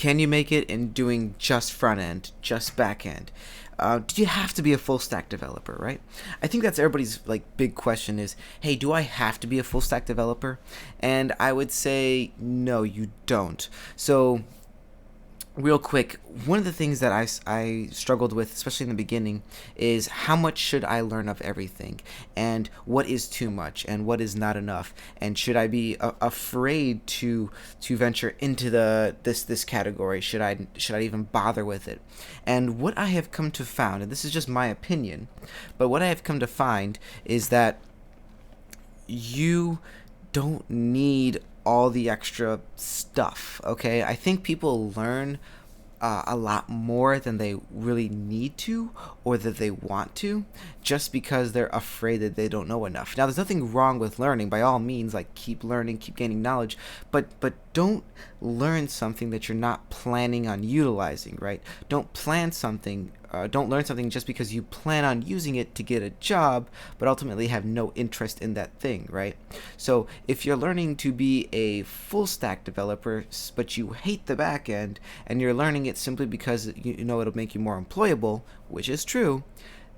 Can you make it in doing just front end, just back end? Do you have to be a full stack developer, right? I think that's everybody's like big question is, hey, do I have to be a full stack developer? And I would say no, you don't. So real quick, one of the things that I struggled with, especially in the beginning, is how much should I learn of everything, and what is too much, and what is not enough, and should I be afraid to venture into this category? Should I even bother with it? And what I have come to find, and this is just my opinion, but what I have come to find is that you don't need all the extra stuff, okay? I think people learn a lot more than they really need to or that they want to, just because they're afraid that they don't know enough. Now, there's nothing wrong with learning. By all means, like, keep learning, keep gaining knowledge, but don't learn something that you're not planning on utilizing, right? Don't learn something just because you plan on using it to get a job, but ultimately have no interest in that thing, right? So if you're learning to be a full stack developer, but you hate the back end, and you're learning it simply because you know it'll make you more employable, which is true,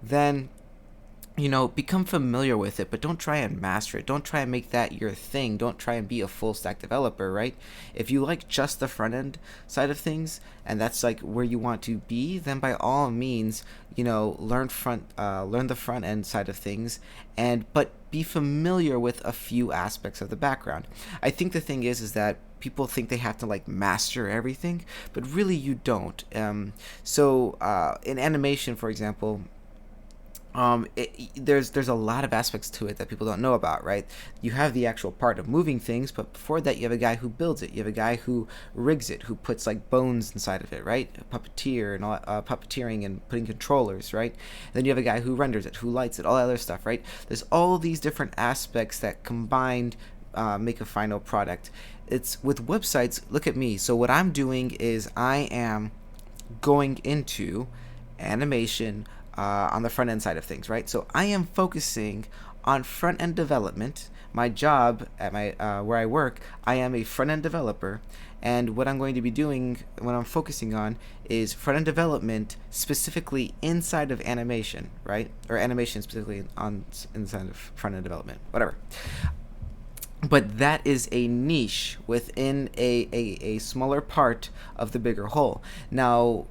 then become familiar with it, but don't try and master it. Don't try and make that your thing. Don't try and be a full stack developer, right? If you like just the front end side of things, and that's like where you want to be, then by all means, learn the front end side of things, but be familiar with a few aspects of the background. I think the thing is that people think they have to like master everything, but really you don't. So in animation, for example, there's a lot of aspects to it that people don't know about, right? You have the actual part of moving things, but before that, you have a guy who builds it. You have a guy who rigs it, who puts like bones inside of it, right? A puppeteer and all puppeteering and putting controllers, right? And then you have a guy who renders it, who lights it, all that other stuff, right? There's all these different aspects that combined make a final product. It's with websites. Look at me. So what I'm doing is I am going into animation on the front end side of things, right? So I am focusing on front end development. My job at my where I work, I am a front end developer, and what I'm going to be doing, what I'm focusing on, is front end development specifically inside of animation, right? Or animation specifically inside of front end development, whatever. But that is a niche within a smaller part of the bigger whole. Now,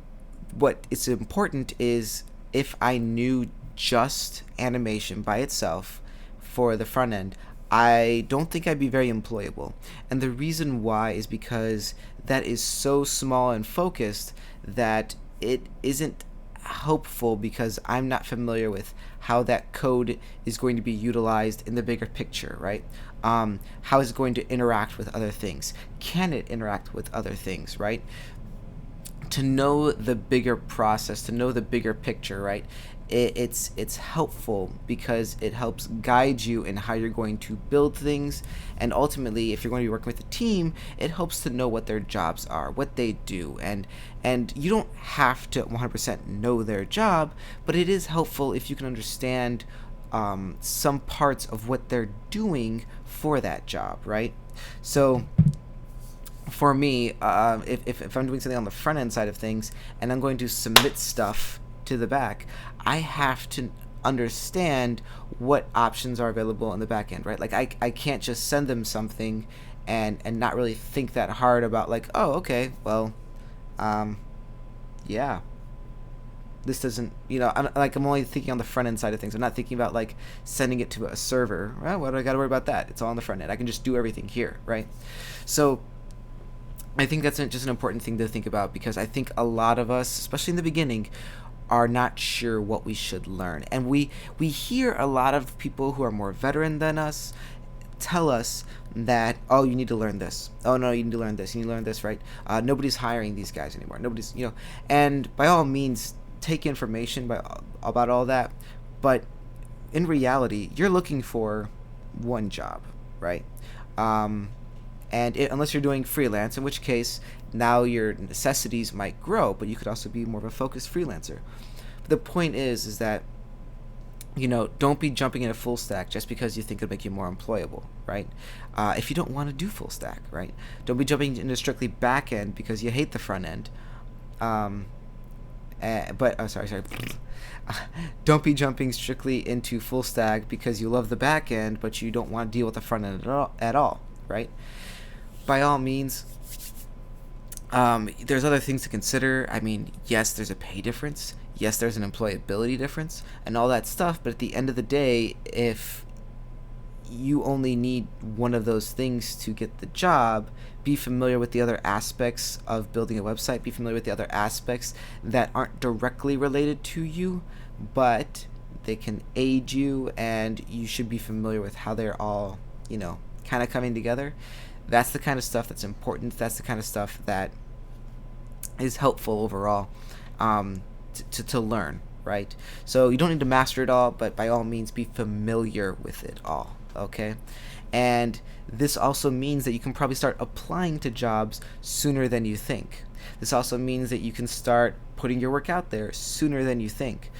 what is important is if I knew just animation by itself for the front end, I don't think I'd be very employable. And the reason why is because that is so small and focused that it isn't helpful, because I'm not familiar with how that code is going to be utilized in the bigger picture, right? How is it going to interact with other things? Can it interact with other things, right? To know the bigger process, to know the bigger picture, right? It's helpful because it helps guide you in how you're going to build things, and ultimately, if you're going to be working with a team, it helps to know what their jobs are, what they do, and you don't have to 100% know their job, but it is helpful if you can understand some parts of what they're doing for that job, right? So for me, if I'm doing something on the front end side of things and I'm going to submit stuff to the back, I have to understand what options are available on the back end, right? Like I can't just send them something and not really think that hard about like, oh, okay, well, yeah, this doesn't, I'm only thinking on the front end side of things. I'm not thinking about like sending it to a server. Well, what do I got to worry about that? It's all on the front end. I can just do everything here, right? So I think that's just an important thing to think about, because I think a lot of us, especially in the beginning, are not sure what we should learn. And we hear a lot of people who are more veteran than us tell us that, oh, you need to learn this. Oh, no, you need to learn this. You need to learn this, right? Nobody's hiring these guys anymore. Nobody's, and by all means, take information about all that. But in reality, you're looking for one job, right? Unless you're doing freelance, in which case now your necessities might grow, but you could also be more of a focused freelancer. But the point is that don't be jumping into full stack just because you think it'll make you more employable, right? If you don't want to do full stack, right? Don't be jumping into strictly back end because you hate the front end. But sorry. Don't be jumping strictly into full stack because you love the back end, but you don't want to deal with the front end at all, right? By all means, there's other things to consider. I mean, yes, there's a pay difference. Yes, there's an employability difference and all that stuff. But at the end of the day, if you only need one of those things to get the job, be familiar with the other aspects of building a website. Be familiar with the other aspects that aren't directly related to you, but they can aid you, and you should be familiar with how they're all, kind of coming together. That's the kind of stuff that's important. That's the kind of stuff that is helpful overall, to learn, right? So you don't need to master it all, but by all means be familiar with it all, okay? And this also means that you can probably start applying to jobs sooner than you think. This also means that you can start putting your work out there sooner than you think.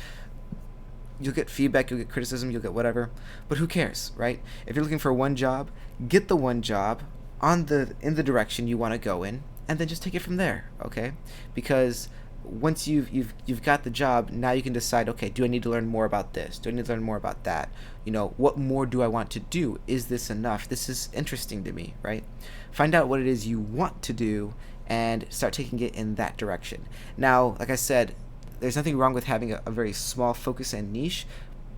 You'll get feedback, you'll get criticism, you'll get whatever, but who cares, right? If you're looking for one job, get the one job in the direction you want to go in, and then just take it from there, okay? Because once you've got the job, now you can decide, okay, do I need to learn more about this? Do I need to learn more about that? What more do I want to do? Is this enough? This is interesting to me, right? Find out what it is you want to do and start taking it in that direction. Now, like I said, there's nothing wrong with having a very small focus and niche,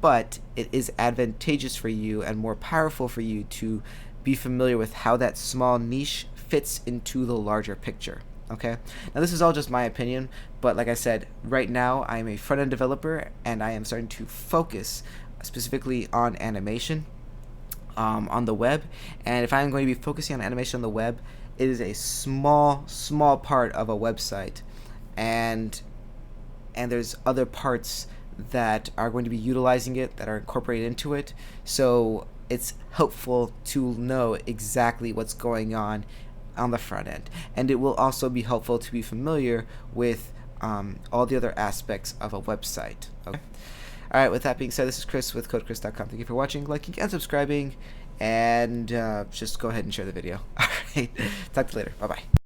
but it is advantageous for you and more powerful for you to be familiar with how that small niche fits into the larger picture. Okay, now this is all just my opinion, but like I said, right now I'm a front-end developer and I am starting to focus specifically on animation on the web. And if I'm going to be focusing on animation on the web, it is a small part of a website, and there's other parts that are going to be utilizing it, that are incorporated into it. So it's helpful to know exactly what's going on the front end, and it will also be helpful to be familiar with all the other aspects of a website. Okay. All right. With that being said, this is Chris with CodeChris.com. Thank you for watching, liking, and subscribing, and just go ahead and share the video. All right. Talk to you later. Bye bye.